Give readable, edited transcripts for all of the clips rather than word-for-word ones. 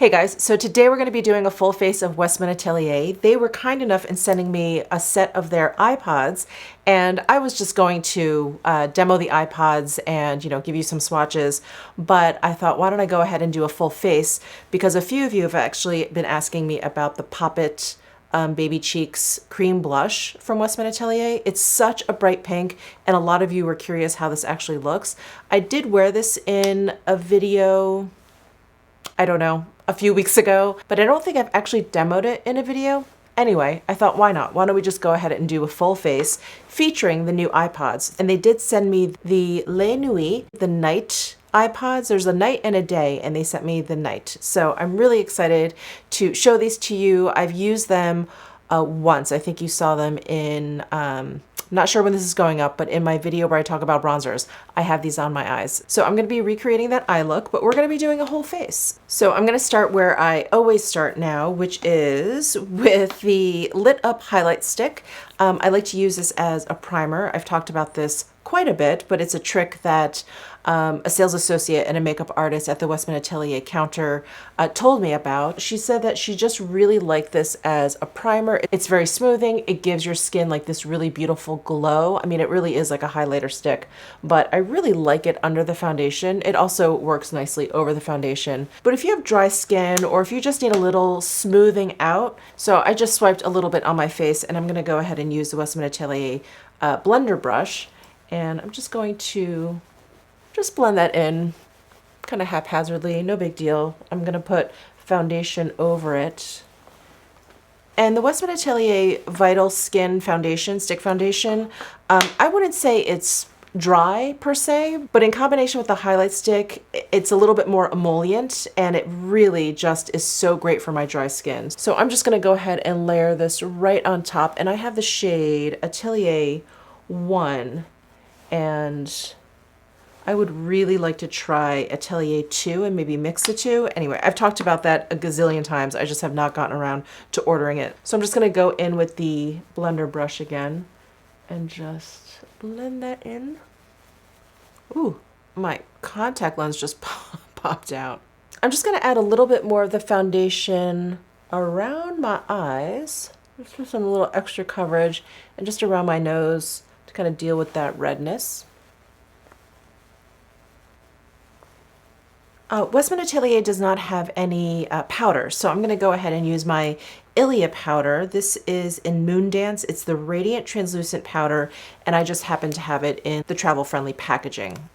Hey guys, so today we're going to be doing a full face of WESTMAN Atelier. They were kind enough in sending me a set of their iPods, and I was just going to demo the iPods and, give you some swatches, but I thought, why don't I go ahead and do a full face, because a few of you have actually been asking me about the Pop It Baby Cheeks Cream Blush from WESTMAN Atelier. It's such a bright pink, and a lot of you were curious how this actually looks. I did wear this in a video, I don't know, a few weeks ago, but I don't think I've actually demoed it in a video. Anyway, I thought, why not? Why don't we just go ahead and do a full face featuring the new iPods? And they did send me the Les Nuits, the night iPods. There's a night and a day, and they sent me the night. So I'm really excited to show these to you. I've used them once. I think you saw them in, not sure when this is going up, but in my video where I talk about bronzers, I have these on my eyes. So I'm going to be recreating that eye look, but we're going to be doing a whole face. So I'm going to start where I always start now, which is with the lit up highlight stick. I like to use this as a primer. I've talked about this quite a bit, but it's a trick that a sales associate and a makeup artist at the WESTMAN Atelier counter told me about. She said that she just really liked this as a primer. It's very smoothing. It gives your skin like this really beautiful glow. I mean, it really is like a highlighter stick, but I really like it under the foundation. It also works nicely over the foundation. But if you have dry skin, or if you just need a little smoothing out, so I just swiped a little bit on my face, and I'm going to go ahead and use the WESTMAN Atelier blender brush, and I'm just going to just blend that in kind of haphazardly, no big deal. I'm going to put foundation over it. And the WESTMAN Atelier Vital Skin Foundation, stick foundation, I wouldn't say it's dry per se, but in combination with the highlight stick, it's a little bit more emollient, and it really just is so great for my dry skin. So I'm just going to go ahead and layer this right on top, and I have the shade Atelier 1, and I would really like to try Atelier 2 and maybe mix the two. Anyway, I've talked about that a gazillion times. I just have not gotten around to ordering it. So I'm just going to go in with the blender brush again and just blend that in. Ooh, my contact lens just popped out. I'm just going to add a little bit more of the foundation around my eyes, just for some little extra coverage, and just around my nose to kind of deal with that redness. WESTMAN Atelier does not have any powder, so I'm going to go ahead and use my Ilia powder. This is in Moon Dance. It's the Radiant Translucent Powder, and I just happen to have it in the travel-friendly packaging.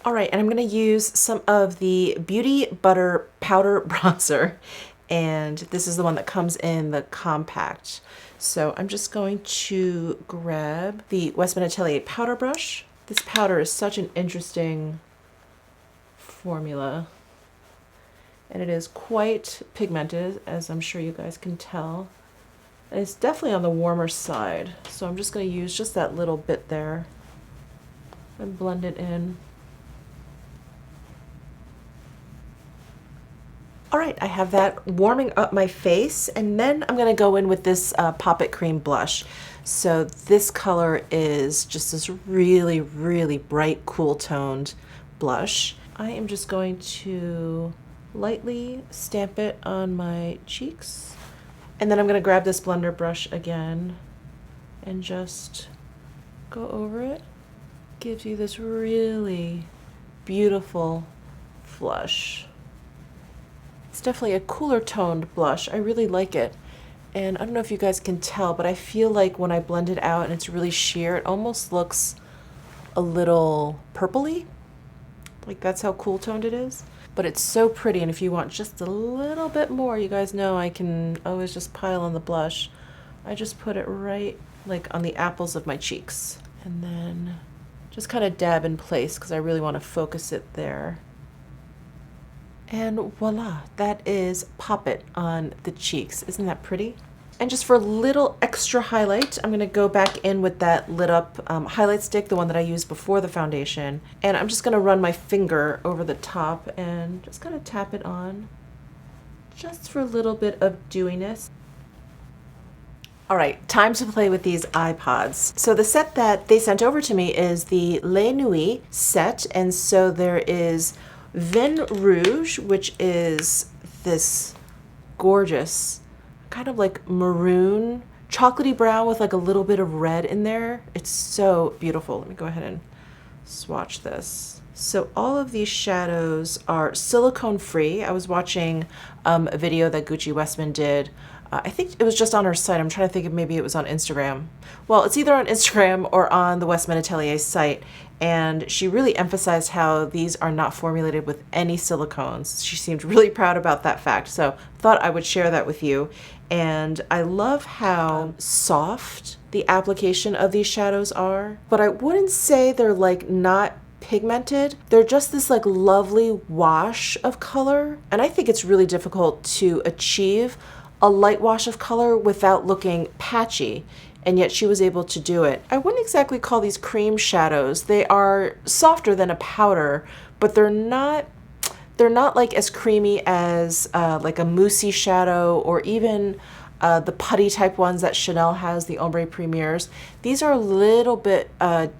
All right, and I'm going to use some of the Beauty Butter Powder Bronzer, and this is the one that comes in the compact. So I'm just going to grab the WESTMAN Atelier powder brush. This powder is such an interesting formula, and it is quite pigmented, as I'm sure you guys can tell. And it's definitely on the warmer side. So I'm just going to use just that little bit there and blend it in. All right, I have that warming up my face, and then I'm going to go in with this Pop It Cream Blush. So this color is just this really, really bright, cool toned blush. I am just going to lightly stamp it on my cheeks, and then I'm going to grab this blender brush again and just go over it. Gives you this really beautiful flush. It's definitely a cooler toned blush. I really like it. And I don't know if you guys can tell, but I feel like when I blend it out and it's really sheer, it almost looks a little purpley. Like that's how cool toned it is. But it's so pretty, and if you want just a little bit more, you guys know I can always just pile on the blush. I just put it right like on the apples of my cheeks. And then just kind of dab in place because I really want to focus it there. And voila, that is Pop It on the cheeks. Isn't that pretty? And just for a little extra highlight, I'm going to go back in with that lit up highlight stick, the one that I used before the foundation. And I'm just going to run my finger over the top and just kind of tap it on, just for a little bit of dewiness. All right, time to play with these iPods. So the set that they sent over to me is the Les Nuits set. And so there is Vin Rouge, which is this gorgeous, kind of like maroon, chocolatey brown with like a little bit of red in there. It's so beautiful. Let me go ahead and swatch this. So all of these shadows are silicone free. I was watching a video that Gucci Westman did. I think it was just on her site. I'm trying to think if maybe it was on Instagram. Well, it's either on Instagram or on the Westman Atelier site. And she really emphasized how these are not formulated with any silicones. She seemed really proud about that fact. So thought I would share that with you. And I love how soft the application of these shadows are. But I wouldn't say they're like not pigmented. They're just this like lovely wash of color. And I think it's really difficult to achieve a light wash of color without looking patchy, and yet she was able to do it. I wouldn't exactly call these cream shadows. They are softer than a powder, but they're not like as creamy as like a moussey shadow or even the putty type ones that Chanel has, the Ombre Premiers. These are a little bit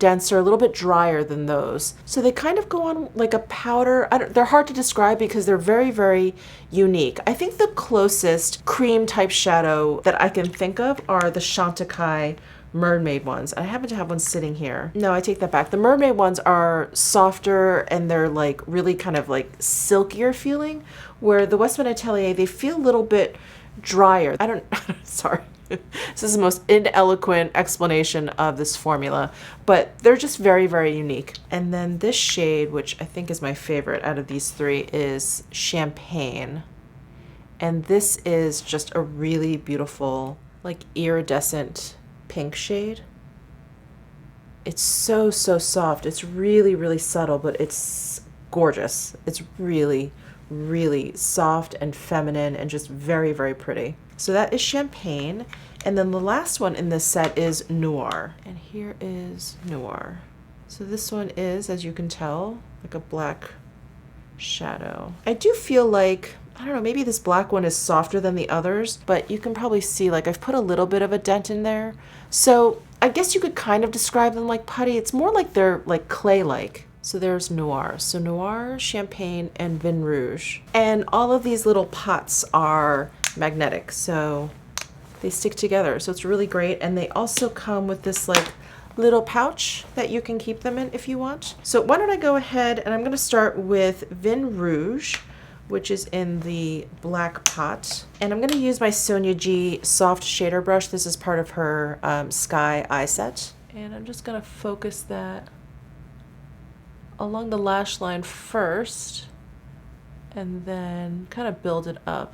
denser, a little bit drier than those. So they kind of go on like a powder. They're hard to describe because they're very, very unique. I think the closest cream type shadow that I can think of are the Chantecaille mermaid ones. I happen to have one sitting here. No, I take that back. The mermaid ones are softer and they're like really kind of like silkier feeling, where the Westman Atelier, they feel a little bit drier. Sorry. This is the most ineloquent explanation of this formula, but they're just very, very unique. And then this shade, which I think is my favorite out of these three, is Champagne. And this is just a really beautiful, like iridescent pink shade. It's so, so soft. It's really, really subtle, but it's gorgeous. It's really, really soft and feminine and just very, very pretty. So that is Champagne. And then the last one in this set is Noir. And here is Noir. So this one is, as you can tell, like a black shadow. I do feel like, I don't know, maybe this black one is softer than the others, but you can probably see like I've put a little bit of a dent in there. So I guess you could kind of describe them like putty. It's more like they're like clay-like. So there's Noir. So Noir, Champagne, and Vin Rouge. And all of these little pots are magnetic, so they stick together. So it's really great. And they also come with this like little pouch that you can keep them in if you want. So why don't I go ahead and I'm going to start with Vin Rouge, which is in the black pot. And I'm going to use my Sonia G soft shader brush. This is part of her Sky eye set. And I'm just going to focus that along the lash line first and then kind of build it up.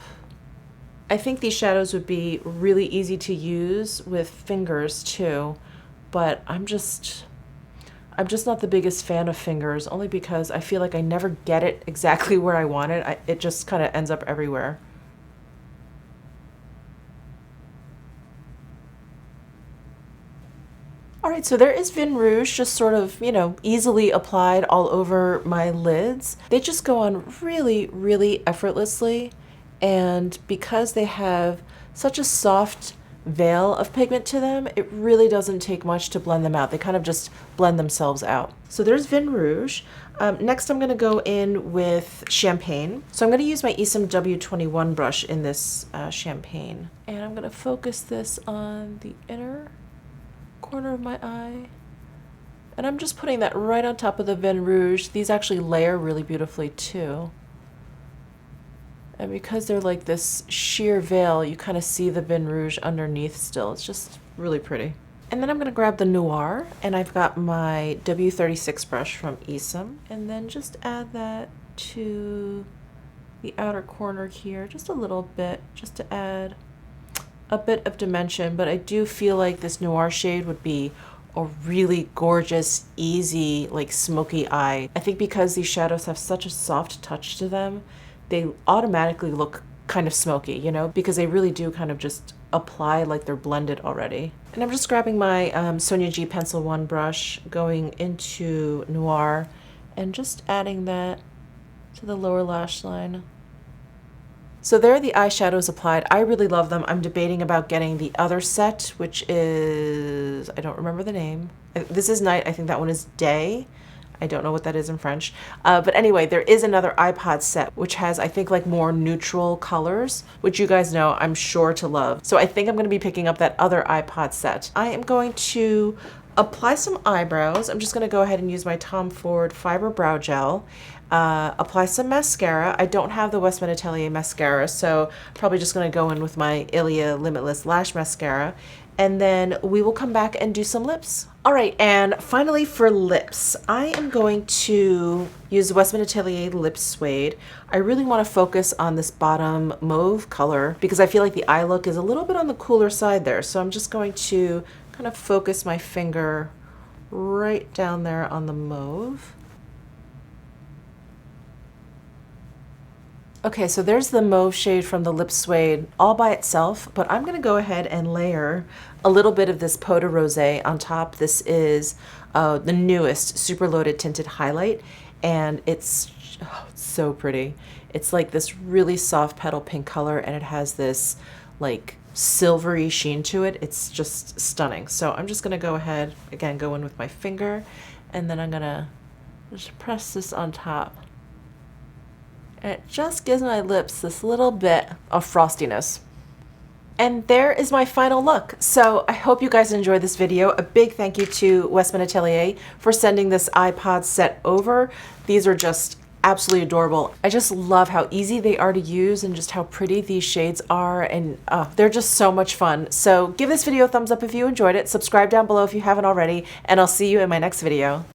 I think these shadows would be really easy to use with fingers too, but I'm just not the biggest fan of fingers, only because I feel like I never get it exactly where I want it. It just kind of ends up everywhere. All right, so there is Vin Rouge just sort of, you know, easily applied all over my lids. They just go on really, really effortlessly. And because they have such a soft veil of pigment to them, it really doesn't take much to blend them out. They kind of just blend themselves out. So there's Vin Rouge. Next, I'm going to go in with Champagne. So I'm going to use my Esom W21 brush in this Champagne. And I'm going to focus this on the inner corner of my eye. And I'm just putting that right on top of the Vin Rouge. These actually layer really beautifully too. And because they're like this sheer veil, you kind of see the Vin Rouge underneath still. It's just really pretty. And then I'm going to grab the Noir, and I've got my W36 brush from Esom. And then just add that to the outer corner here, just a little bit, just to add a bit of dimension. But I do feel like this Noir shade would be a really gorgeous, easy, like smoky eye. I think because these shadows have such a soft touch to them, they automatically look kind of smoky, you know, because they really do kind of just apply like they're blended already. And I'm just grabbing my Sonia G Pencil 1 brush, going into Noir, and just adding that to the lower lash line. So there are the eyeshadows applied. I really love them. I'm debating about getting the other set, which is, I don't remember the name. This is night. I think that one is day. I don't know what that is in French. But anyway, there is another iPod set, which has, I think, like more neutral colors, which you guys know I'm sure to love. So I think I'm going to be picking up that other iPod set. I am going to apply some eyebrows. I'm just going to go ahead and use my Tom Ford Fiber Brow Gel. Apply some mascara. I don't have the Westman Atelier mascara, so probably just going to go in with my Ilia Limitless Lash Mascara. And then we will come back and do some lips. All right, and finally for lips, I am going to use the Westman Atelier Lip Suede. I really want to focus on this bottom mauve color because I feel like the eye look is a little bit on the cooler side there. So I'm just going to kind of focus my finger right down there on the mauve. Okay, so there's the mauve shade from the Lip Suede all by itself, but I'm going to go ahead and layer a little bit of this Peau de Rosé on top. This is the newest Super Loaded Tinted Highlight, and it's so pretty. It's like this really soft petal pink color, and it has this like silvery sheen to it. It's just stunning. So I'm just going to go ahead, again, go in with my finger, and then I'm going to just press this on top. And it just gives my lips this little bit of frostiness. And there is my final look. So I hope you guys enjoyed this video. A big thank you to Westman Atelier for sending this iPod set over. These are just absolutely adorable. I just love how easy they are to use and just how pretty these shades are, and they're just so much fun. So give this video a thumbs up if you enjoyed it, subscribe down below if you haven't already, and I'll see you in my next video.